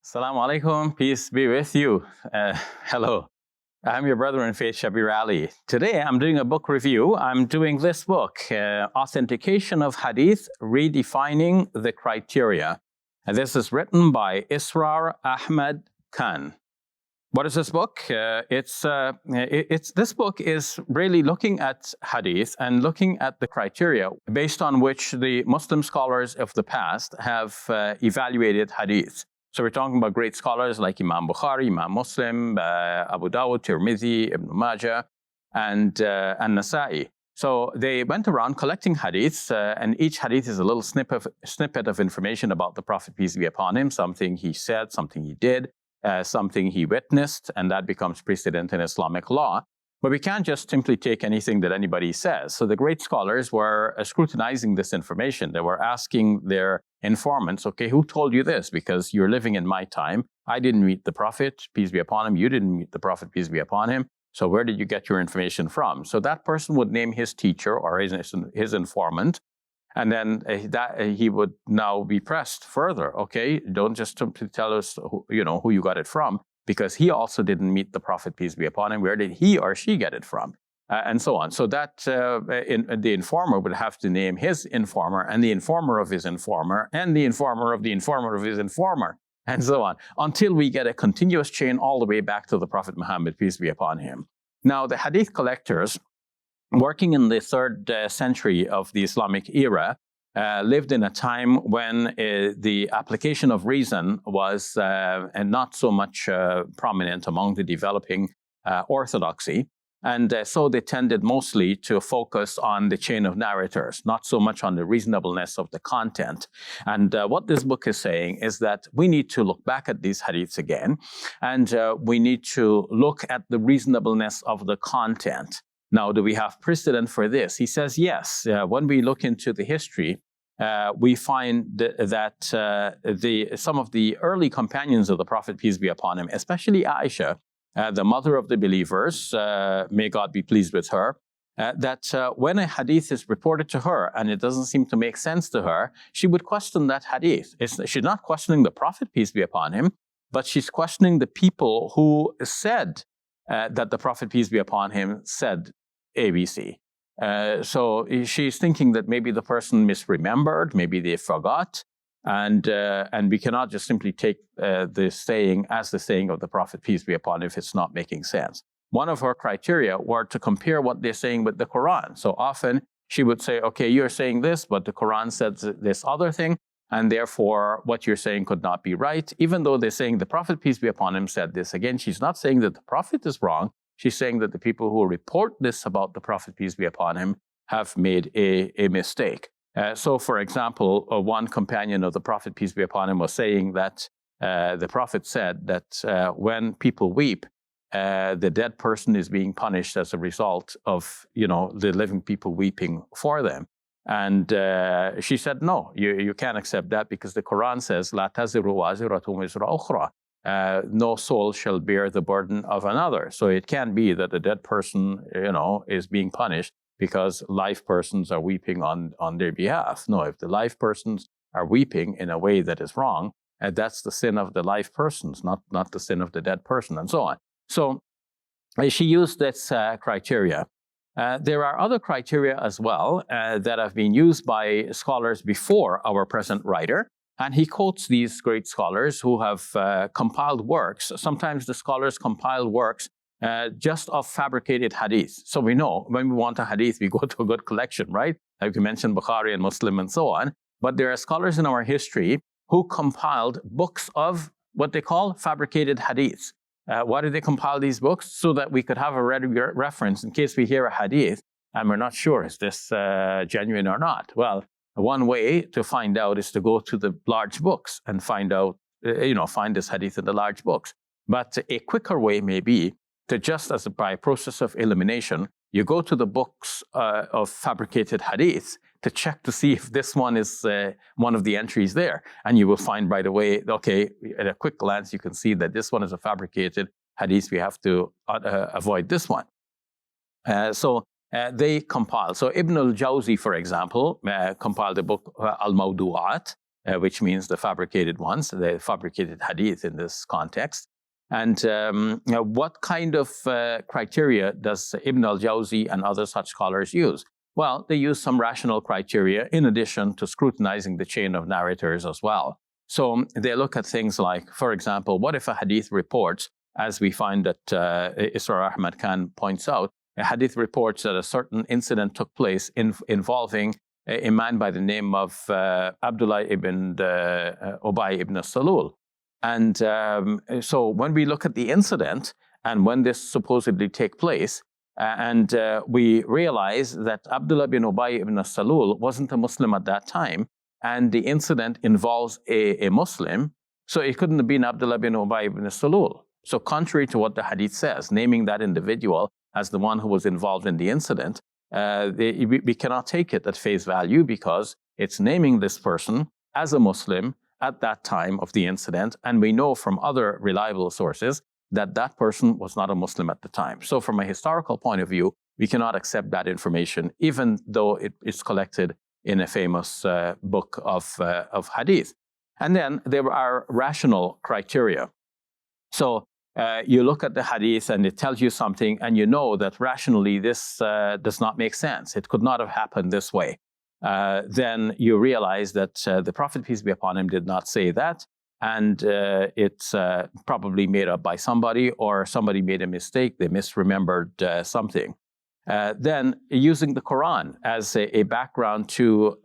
Assalamu alaikum, peace be with you. Hello, I'm your brother in faith, Shabir Ally. Today I'm doing a book review. I'm doing this book, Authentication of Hadith, Redefining the Criteria. And this is written by Israr Ahmad Khan. What is this book? This book is really looking at Hadith and looking at the criteria based on which the Muslim scholars of the past have evaluated Hadith. So we're talking about great scholars like Imam Bukhari, Imam Muslim, Abu Dawud, Tirmidhi, Ibn Majah, and Nasa'i. So they went around collecting hadiths, and each hadith is a little snippet of information about the Prophet, peace be upon him, something he said, something he did, something he witnessed, and that becomes precedent in Islamic law. But we can't just simply take anything that anybody says. So the great scholars were scrutinizing this information. They were asking their informants, okay, who told you this? Because you're living in my time. I didn't meet the Prophet, peace be upon him. You didn't meet the Prophet, peace be upon him. So where did you get your information from? So that person would name his teacher or his informant. And then he would now be pressed further. Okay, don't just simply tell us who you got it from, because he also didn't meet the Prophet, peace be upon him. Where did he or she get it from? And so on. So that the informer would have to name his informer and the informer of his informer and the informer of the informer of his informer, and so on, until we get a continuous chain all the way back to the Prophet Muhammad, peace be upon him. Now, the hadith collectors, working in the 3rd century of the Islamic era, lived in a time when the application of reason was not so much prominent among the developing orthodoxy. And so they tended mostly to focus on the chain of narrators, not so much on the reasonableness of the content. And what this book is saying is that we need to look back at these hadiths again, and we need to look at the reasonableness of the content. Now, do we have precedent for this? He says yes. When we look into the history, we find that some of the early companions of the Prophet, peace be upon him, especially Aisha, the mother of the believers, may God be pleased with her, that when a hadith is reported to her and it doesn't seem to make sense to her, she would question that hadith. She's not questioning the Prophet, peace be upon him, but she's questioning the people who said that the Prophet, peace be upon him, said ABC. So she's thinking that maybe the person misremembered, maybe they forgot, and we cannot just simply take the saying as the saying of the Prophet, peace be upon him, if it's not making sense. One of her criteria were to compare what they're saying with the Quran. So often she would say, okay, you're saying this, but the Quran says this other thing, and therefore what you're saying could not be right, even though they're saying the Prophet, peace be upon him, said this. Again, she's not saying that the Prophet is wrong. She's saying that the people who report this about the Prophet, peace be upon him, have made a mistake. So, for example, one companion of the Prophet, peace be upon him, was saying that the Prophet said that when people weep, the dead person is being punished as a result of, the living people weeping for them. And she said, no, you can't accept that, because the Quran says, "La taziru waziratun wizra ukhra." No soul shall bear the burden of another. So it can't be that the dead person, is being punished because live persons are weeping on their behalf. No, if the live persons are weeping in a way that is wrong, that's the sin of the live persons, not the sin of the dead person, and so on. So she used this criteria. There are other criteria as well that have been used by scholars before our present writer. And he quotes these great scholars who have compiled works. Sometimes the scholars compile works just of fabricated hadith. So we know when we want a hadith, we go to a good collection, right? Like you mentioned, Bukhari and Muslim and so on. But there are scholars in our history who compiled books of what they call fabricated hadiths. Why did they compile these books? So that we could have a ready reference in case we hear a hadith and we're not sure, is this genuine or not? Well, one way to find out is to go to the large books and find out, find this hadith in the large books. But a quicker way may be to just by a process of elimination, you go to the books of fabricated hadiths to check to see if this one is one of the entries there. And you will find right away, okay, at a quick glance, you can see that this one is a fabricated hadith. We have to avoid this one. They compile. So Ibn al-Jawzi, for example, compiled a book, Al-Mawdu'at, which means the fabricated ones, the fabricated hadith in this context. And what kind of criteria does Ibn al-Jawzi and other such scholars use? Well, they use some rational criteria in addition to scrutinizing the chain of narrators as well. So they look at things like, for example, what if a hadith reports, as we find that Israr Ahmad Khan points out, a hadith reports that a certain incident took place involving a man by the name of Abdullah ibn Ubay ibn Salul. And so when we look at the incident and when this supposedly take place, and we realize that Abdullah bin Ubay ibn Salul wasn't a Muslim at that time, and the incident involves a Muslim, so it couldn't have been Abdullah bin Ubay ibn Salul. So contrary to what the hadith says, naming that individual as the one who was involved in the incident, we cannot take it at face value because it's naming this person as a Muslim at that time of the incident, and we know from other reliable sources that that person was not a Muslim at the time. So from a historical point of view, we cannot accept that information, even though it is collected in a famous book of hadith. And then there are rational criteria. So you look at the hadith and it tells you something, and you know that rationally this does not make sense. It could not have happened this way. Then you realize that the Prophet, peace be upon him, did not say that, and it's probably made up by somebody, or somebody made a mistake, they misremembered something. Then using the Quran as a background to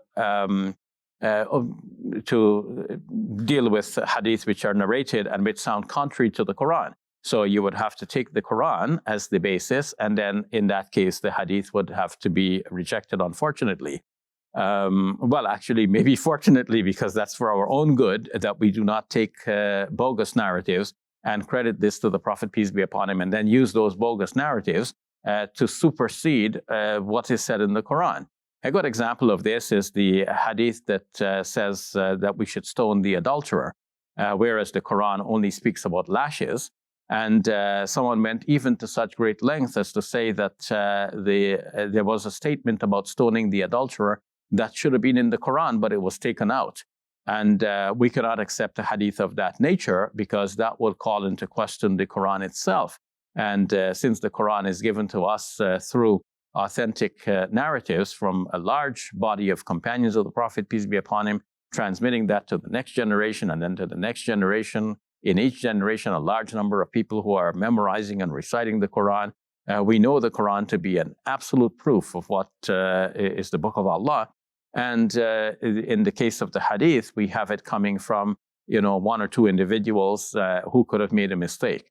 deal with hadith which are narrated and which sound contrary to the Quran. So you would have to take the Quran as the basis, and then in that case, the hadith would have to be rejected, unfortunately. Well, actually, maybe fortunately, because that's for our own good, that we do not take bogus narratives and credit this to the Prophet, peace be upon him, and then use those bogus narratives to supersede what is said in the Quran. A good example of this is the hadith that says that we should stone the adulterer, whereas the Quran only speaks about lashes. And someone went even to such great lengths as to say that there was a statement about stoning the adulterer that should have been in the Quran, but it was taken out. And we cannot accept a hadith of that nature because that will call into question the Quran itself. And since the Quran is given to us through authentic narratives from a large body of companions of the Prophet, peace be upon him, transmitting that to the next generation and then to the next generation. In each generation, a large number of people who are memorizing and reciting the Quran. We know the Quran to be an absolute proof of what is the Book of Allah. And in the case of the Hadith, we have it coming from, one or two individuals who could have made a mistake.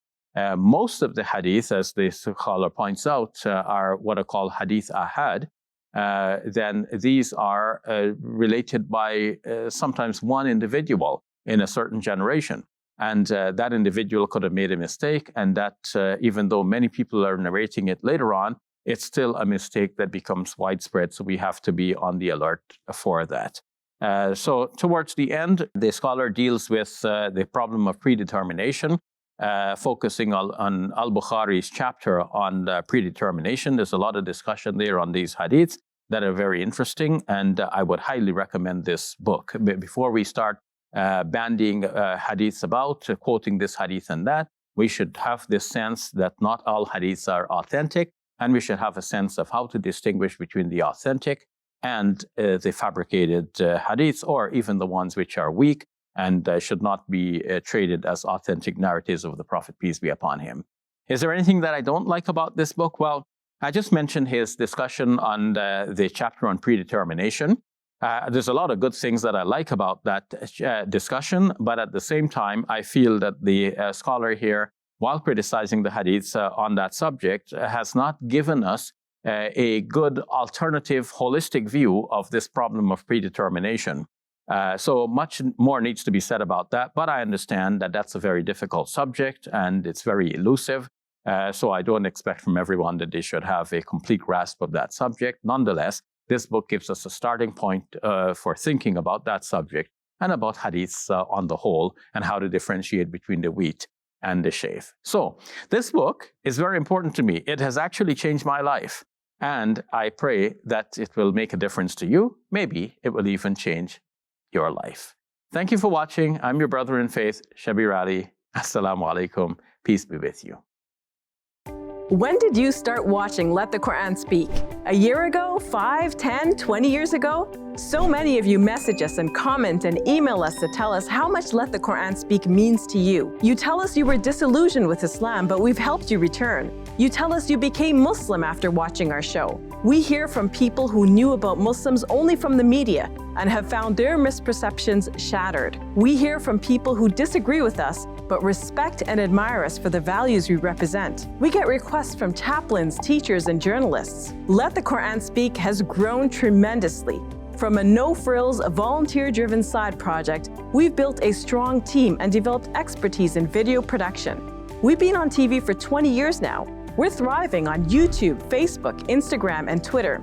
Most of the Hadith, as the scholar points out, are what are called Hadith Ahad. Then these are related by sometimes one individual in a certain generation. And that individual could have made a mistake, and that even though many people are narrating it later on, it's still a mistake that becomes widespread, so we have to be on the alert for that. So towards the end, the scholar deals with the problem of predetermination, focusing on al-Bukhari's chapter on predetermination. There's a lot of discussion there on these hadiths that are very interesting, and I would highly recommend this book. Before we start bandying hadiths about, quoting this hadith and that, we should have this sense that not all hadiths are authentic, and we should have a sense of how to distinguish between the authentic and the fabricated hadiths, or even the ones which are weak and should not be traded as authentic narratives of the Prophet, peace be upon him. Is there anything that I don't like about this book? Well, I just mentioned his discussion on the chapter on predetermination. There's a lot of good things that I like about that discussion, but at the same time, I feel that the scholar here, while criticizing the hadiths on that subject, has not given us a good alternative, holistic view of this problem of predetermination. So much more needs to be said about that, but I understand that that's a very difficult subject and it's very elusive. So I don't expect from everyone that they should have a complete grasp of that subject. Nonetheless, this book gives us a starting point for thinking about that subject and about hadiths on the whole, and how to differentiate between the wheat and the chaff. So this book is very important to me. It has actually changed my life, and I pray that it will make a difference to you. Maybe it will even change your life. Thank you for watching. I'm your brother in faith, Shabir Ally. Assalamu alaikum. Peace be with you. When did you start watching Let the Quran Speak? A year ago? 5, 10, 20 years ago? So many of you message us and comment and email us to tell us how much Let the Quran Speak means to you. You tell us you were disillusioned with Islam, but we've helped you return. You tell us you became Muslim after watching our show. We hear from people who knew about Muslims only from the media and have found their misperceptions shattered. We hear from people who disagree with us but respect and admire us for the values we represent. We get requests from chaplains, teachers, and journalists. Let the Quran Speak has grown tremendously. From a no-frills, volunteer-driven side project, we've built a strong team and developed expertise in video production. We've been on TV for 20 years now. We're thriving on YouTube, Facebook, Instagram, and Twitter.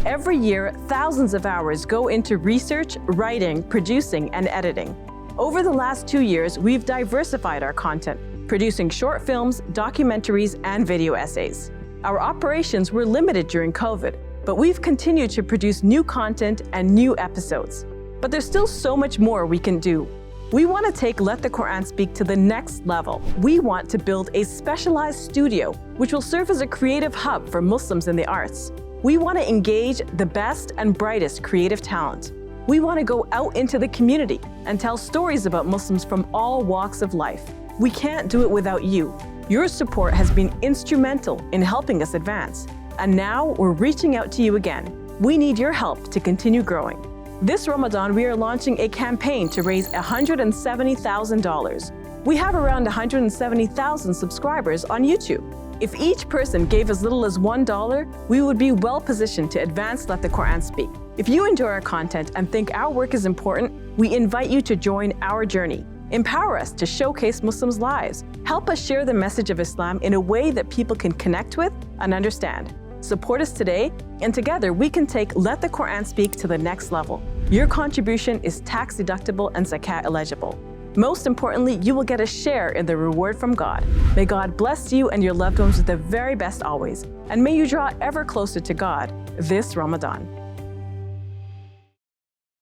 Every year, thousands of hours go into research, writing, producing, and editing. Over the last 2 years, we've diversified our content, producing short films, documentaries, and video essays. Our operations were limited during COVID, but we've continued to produce new content and new episodes. But there's still so much more we can do. We want to take Let the Quran Speak to the next level. We want to build a specialized studio, which will serve as a creative hub for Muslims in the arts. We want to engage the best and brightest creative talent. We want to go out into the community and tell stories about Muslims from all walks of life. We can't do it without you. Your support has been instrumental in helping us advance. And now we're reaching out to you again. We need your help to continue growing. This Ramadan, we are launching a campaign to raise $170,000. We have around 170,000 subscribers on YouTube. If each person gave as little as $1, we would be well positioned to advance Let the Quran Speak. If you enjoy our content and think our work is important, we invite you to join our journey. Empower us to showcase Muslims' lives. Help us share the message of Islam in a way that people can connect with and understand. Support us today, and together we can take Let the Quran Speak to the next level. Your contribution is tax deductible and zakat eligible. Most importantly, you will get a share in the reward from God. May God bless you and your loved ones with the very best always, and may you draw ever closer to God this Ramadan.